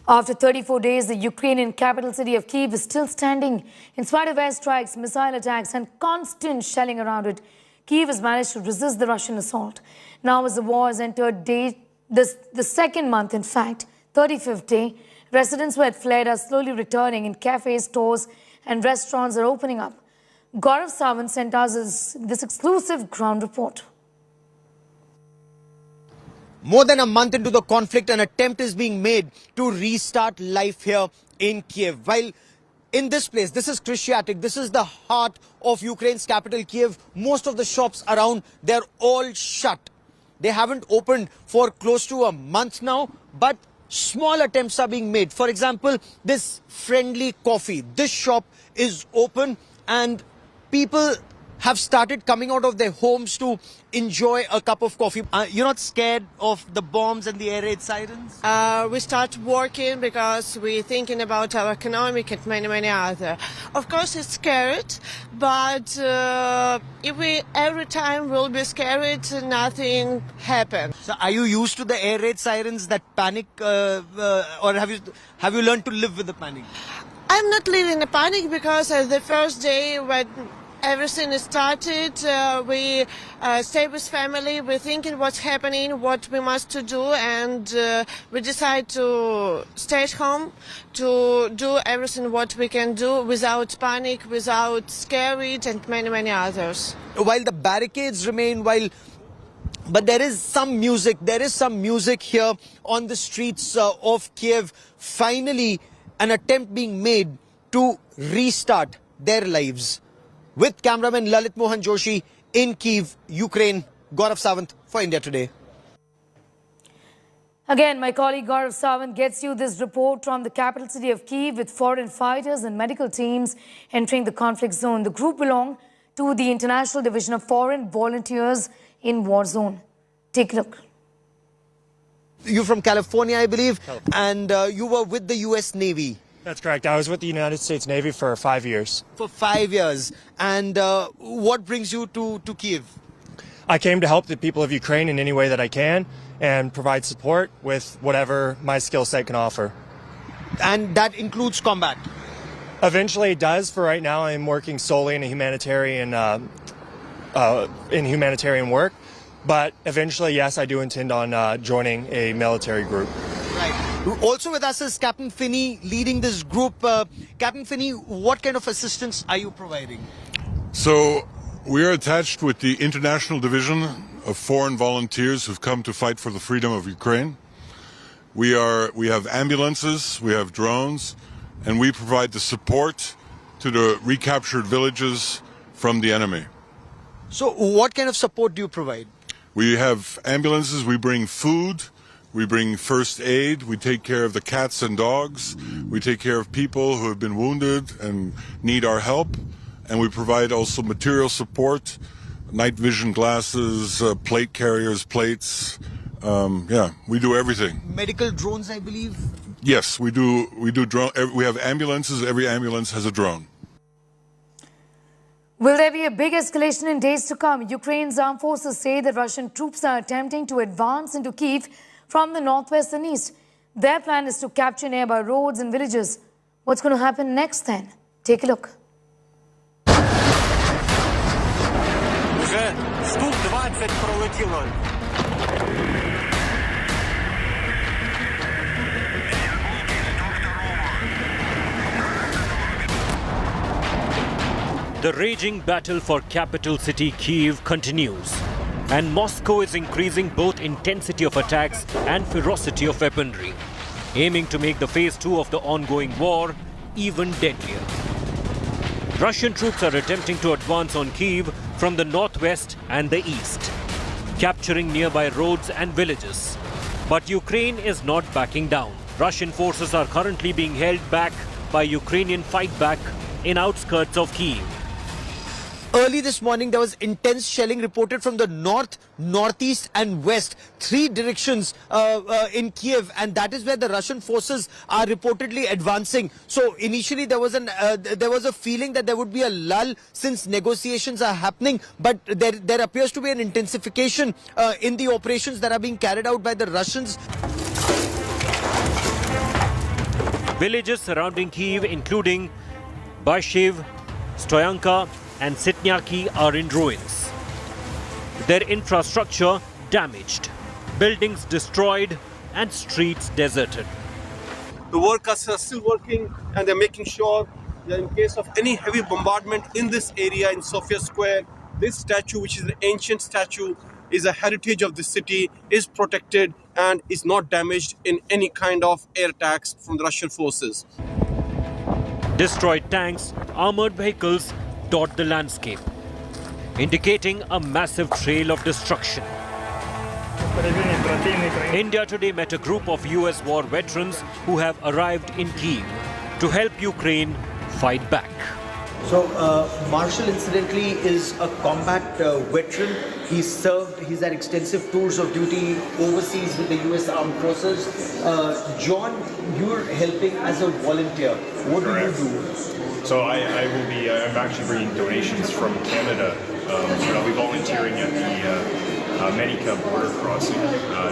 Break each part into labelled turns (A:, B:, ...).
A: After 34 days, the Ukrainian capital city of Kyiv is still standing. In spite of airstrikes, missile attacks and constant shelling around it, Kyiv has managed to resist the Russian assault. Now as the war has entered the second month, in fact, 35th day, residents who had fled are slowly returning and cafes, stores and restaurants are opening up. Gaurav Sawant sent us this exclusive ground report.
B: More than a month into the conflict, an attempt is being made to restart life here in Kyiv. While in this place, this is Krishyatik, this is the heart of Ukraine's capital, Kyiv. Most of the shops around, they're all shut. They haven't opened for close to a month now, but small attempts are being made. For example, this Friendly Coffee, this shop is open and people have started coming out of their homes to enjoy a cup of coffee. You're not scared of the bombs and the air raid sirens?
C: We start working because we're thinking about our economic and many other. Of course, it's scared, but if we every time will be scared, nothing happens.
B: So are you used to the air raid sirens, that panic, or have you learned to live with the panic?
C: I'm not living in a panic because the first day when everything started, we stay with family, we're thinking what's happening, what we must to do, and we decide to stay at home, to do everything what we can do without panic, without scared, and many others.
B: While the barricades remain, but there is some music here on the streets of Kyiv. Finally, an attempt being made to restart their lives. With cameraman Lalit Mohan Joshi in Kyiv, Ukraine, Gaurav Sawant for India Today.
A: Again, my colleague Gaurav Sawant gets you this report from the capital city of Kyiv with foreign fighters and medical teams entering the conflict zone. The group belong to the International Division of Foreign Volunteers in War Zone. Take a look.
B: You're from California, I believe, and you were with the US Navy.
D: That's correct. I was with the United States Navy for 5 years.
B: For 5 years. And what brings you to Kyiv?
D: I came to help the people of Ukraine in any way that I can and provide support with whatever my skill set can offer.
B: And that includes combat?
D: Eventually it does. For right now, I'm working solely in a humanitarian work. But eventually, yes, I do intend on joining a military group.
B: Right. Also with us is Captain Finney leading this group. Captain Finney, what kind of assistance are you providing?
E: So we are attached with the International Division of Foreign Volunteers who've come to fight for the freedom of Ukraine. We have ambulances, we have drones, and we provide the support to the recaptured villages from the enemy.
B: So what kind of support do you provide?
E: We have ambulances, we bring food, we bring first aid, we take care of the cats and dogs, we take care of people who have been wounded and need our help, and we provide also material support, night vision glasses, plate carriers, plates, we do everything.
B: Medical drones, I believe?
E: Yes, we do drone. We have ambulances, every ambulance has a drone.
A: Will there be a big escalation in days to come? Ukraine's armed forces say that Russian troops are attempting to advance into Kyiv from the northwest and east. Their plan is to capture nearby roads and villages. What's going to happen next then? Take a look.
F: Уже штук 20 пролетіло.
G: The raging battle for capital city Kyiv continues, and Moscow is increasing both intensity of attacks and ferocity of weaponry, aiming to make the phase 2 of the ongoing war even deadlier. Russian troops are attempting to advance on Kyiv from the northwest and the east, capturing nearby roads and villages. But Ukraine is not backing down. Russian forces are currently being held back by Ukrainian fightback in outskirts of Kyiv.
B: Early this morning, there was intense shelling reported from the north, northeast and west, 3 directions in Kyiv, and that is where the Russian forces are reportedly advancing. So initially there was a feeling that there would be a lull since negotiations are happening, but there appears to be an intensification in the operations that are being carried out by the Russians.
G: Villages surrounding Kyiv, including Bayshiv, Stoyanka and Sitnyaki, are in ruins. Their infrastructure damaged, buildings destroyed and streets deserted.
H: The workers are still working and they're making sure that in case of any heavy bombardment in this area in Sofia Square, this statue, which is an ancient statue, is a heritage of the city, is protected and is not damaged in any kind of air attacks from the Russian forces.
G: Destroyed tanks, armored vehicles dot the landscape, indicating a massive trail of destruction. India Today met a group of US war veterans who have arrived in Kyiv to help Ukraine fight back.
I: So, Marshall incidentally is a combat veteran. He's had extensive tours of duty overseas with the US Armed Forces. John, you're helping as a volunteer. What do you do?
J: So I'm actually bringing donations from Canada. I'll be volunteering at the Manica border crossing,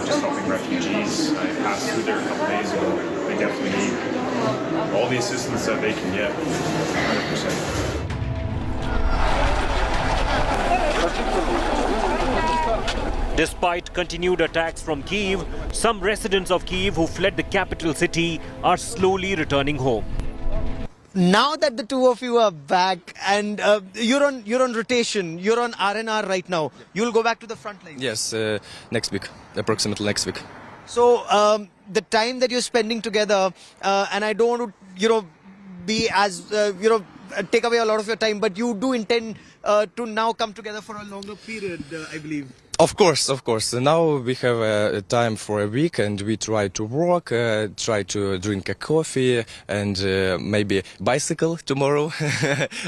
J: just helping refugees. I passed through there a couple days ago. They definitely need all the assistance that they can get, 100%.
G: Despite continued attacks from Kyiv, some residents of Kyiv who fled the capital city are slowly returning home.
B: Now that the two of you are back and you're on rotation, you're on R&R right now, you'll go back to the front line.
K: Yes, next week, approximately next week.
B: So the time that you're spending together, and I don't want to, be as, take away a lot of your time, but you do intend to now come together for a longer period, I believe.
K: Of course. Now we have time for a week and we try to walk, try to drink a coffee and maybe bicycle tomorrow.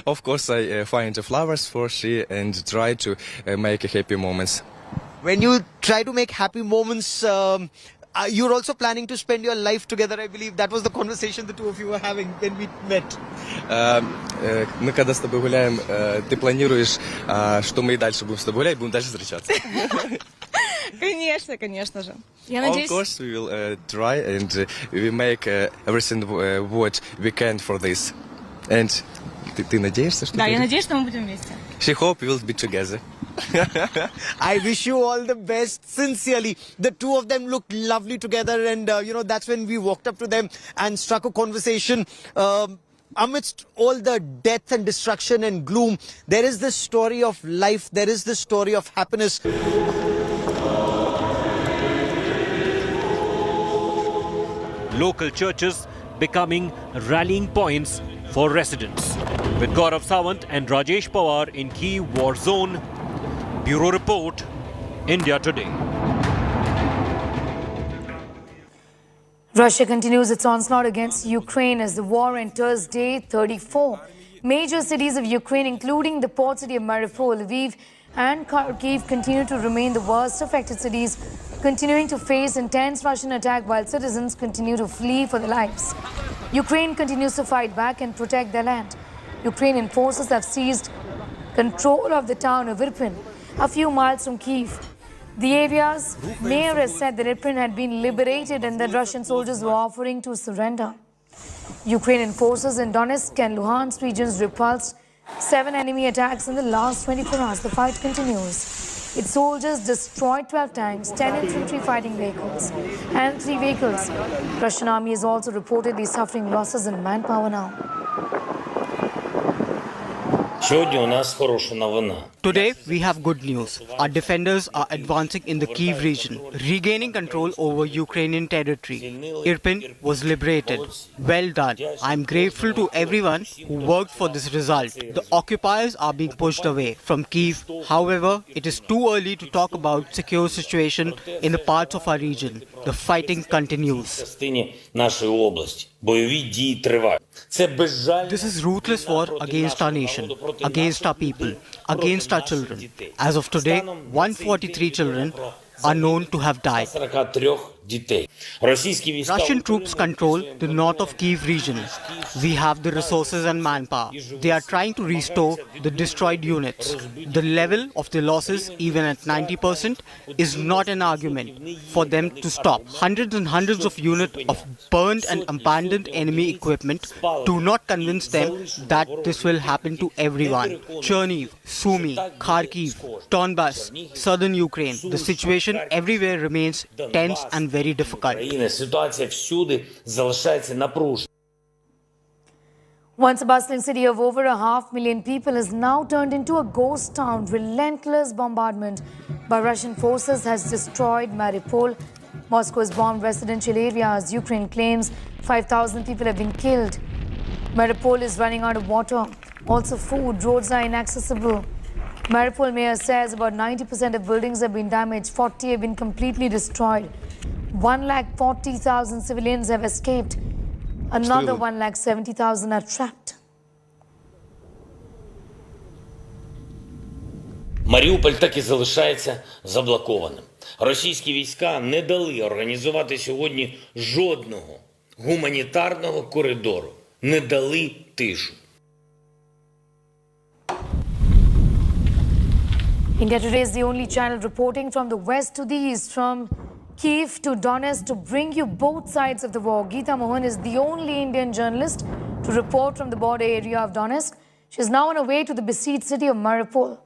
K: Of course, I find flowers for she and try to make happy moments.
B: When you try to make happy moments, you're also planning to spend your life together, I believe. That was the conversation the two of you were having when we met.
K: Мы когда с тобой гуляем, ты планируешь, что мы и дальше будем с тобой гулять, будем дальше встречаться?
L: Конечно же. Я надеюсь...
K: Of course, we will try and we make everything what we can for this. And ты надеешься, что...
L: Да, я надеюсь, что мы будем вместе.
K: She hope we will be together.
B: I wish you all the best, sincerely. The two of them looked lovely together and, that's when we walked up to them and struck a conversation. Amidst all the death and destruction and gloom, there is this story of life, there is this story of happiness.
G: Local churches becoming rallying points for residents. With Gaurav Sawant and Rajesh Pawar in Kyiv war zone. Bureau Report, India Today.
A: Russia continues its onslaught against Ukraine as the war enters day 34. Major cities of Ukraine, including the port city of Mariupol, Lviv and Kyiv, continue to remain the worst affected cities, continuing to face intense Russian attack while citizens continue to flee for their lives. Ukraine continues to fight back and protect their land. Ukrainian forces have seized control of the town of Irpin, a few miles from Kyiv. The area's mayor has said that Irpin had been liberated and that Russian soldiers were offering to surrender. Ukrainian forces in Donetsk and Luhansk regions repulsed 7 enemy attacks in the last 24 hours. The fight continues. Its soldiers destroyed 12 tanks, 10 infantry fighting vehicles and 3 vehicles. Russian army is also reportedly suffering losses in manpower now.
M: Today, we have good news. Our defenders are advancing in the Kyiv region, regaining control over Ukrainian territory. Irpin was liberated. Well done. I am grateful to everyone who worked for this result. The occupiers are being pushed away from Kyiv. However, it is too early to talk about secure situation in the parts of our region. The fighting continues. This is ruthless war against our nation, against our people, against our children. As of today, 143 children are known to have died. Russian troops control the north of Kyiv region. We have the resources and manpower. They are trying to restore the destroyed units. The level of the losses, even at 90%, is not an argument for them to stop. Hundreds and hundreds of units of burned and abandoned enemy equipment do not convince them that this will happen to everyone. Chernihiv, Sumy, Kharkiv, Donbas, southern Ukraine, the situation everywhere remains tense and very difficult.
A: Once a bustling city of over 500,000 people is now turned into a ghost town. Relentless bombardment by Russian forces has destroyed Mariupol. Moscow has bombed residential areas. Ukraine claims 5,000 people have been killed. Mariupol is running out of water. Also food, roads are inaccessible. Mariupol mayor says about 90% of buildings have been damaged. 40 have been completely destroyed. 140,000 civilians have escaped. Another 170,000 are trapped.
N: Маріуполь так і залишається заблокованим. Російські війська не дали організувати сьогодні жодного гуманітарного коридору. Не дали тишу.
A: India Today is the only channel reporting from the west to the east, from Kyiv to Donetsk, to bring you both sides of the war. Geeta Mohan is the only Indian journalist to report from the border area of Donetsk. She is now on her way to the besieged city of Mariupol.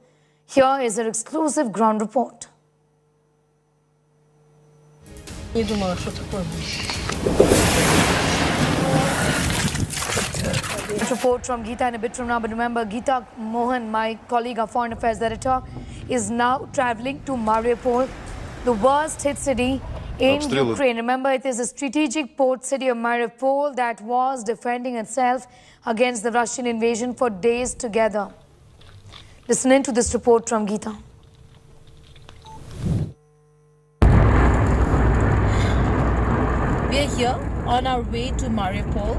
A: Here is her exclusive ground report. Report from Geeta in a bit from now, but remember, Geeta Mohan, my colleague, our foreign affairs editor, is now traveling to Mariupol, the worst hit city in Ukraine. Remember, it is a strategic port city of Mariupol that was defending itself against the Russian invasion for days together. Listen in to this report from Geeta.
O: We are here on our way to Mariupol,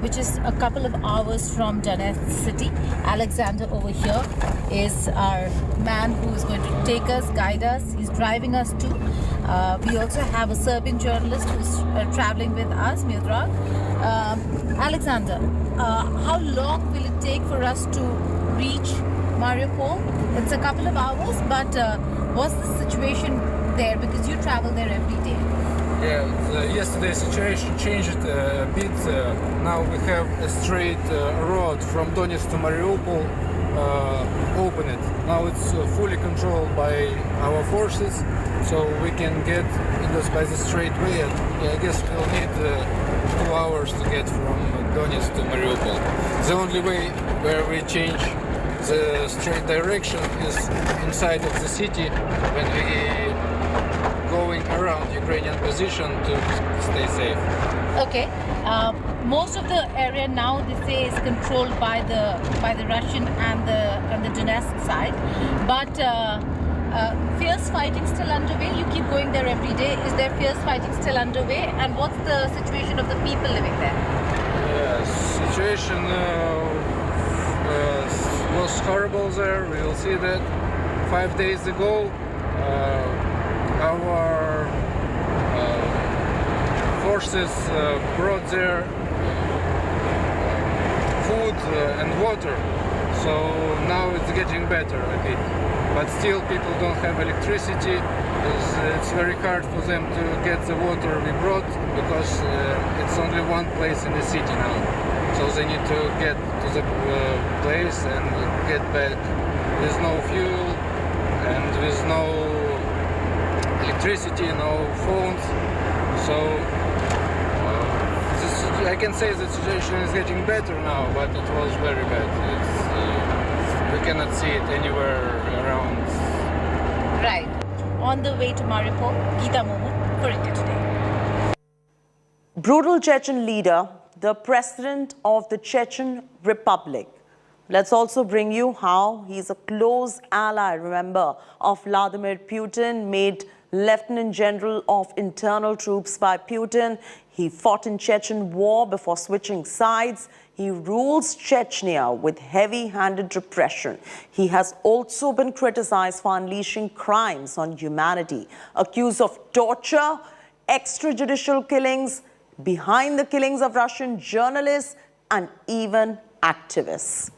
O: which is a couple of hours from Donetsk city. Alexander over here is our man who is going to take us, guide us. He's driving us to. We also have a Serbian journalist who's traveling with us, Miodrag. Alexander, how long will it take for us to reach Mariupol? It's a couple of hours, but what's the situation there? Because you travel there every day.
P: Yeah, yesterday's situation changed a bit. Now we have a straight road from Donetsk to Mariupol opened. Now it's fully controlled by our forces, so we can get in this by the straight way. I guess we'll need 2 hours to get from Donetsk to Mariupol. The only way where we change the straight direction is inside of the city when we going around Ukrainian position to stay safe.
O: Okay. Most of the area now, they say, is controlled by the Russian and the Donetsk side, but fierce fighting still underway. You keep going there every day. Is there fierce fighting still underway? And what's the situation of the people living there?
P: Situation was horrible there. We will see that 5 days ago. Our forces brought their food and water, so now it's getting better a bit. But still people don't have electricity. It's very hard for them to get the water we brought because it's only one place in the city now. So they need to get to the place and get back with no fuel and with no electricity, no phones. So I can say the situation is getting better now, but it was very bad. We cannot see it anywhere around.
O: Right. On the way to Mariupol, Geeta Mohan for India Today.
Q: Brutal Chechen leader, the president of the Chechen Republic. Let's also bring you how he's a close ally, remember, of Vladimir Putin, made Lieutenant General of Internal Troops by Putin. He fought in Chechen war before switching sides. He rules Chechnya with heavy-handed repression. He has also been criticized for unleashing crimes on humanity, accused of torture, extrajudicial killings, behind the killings of Russian journalists and even activists.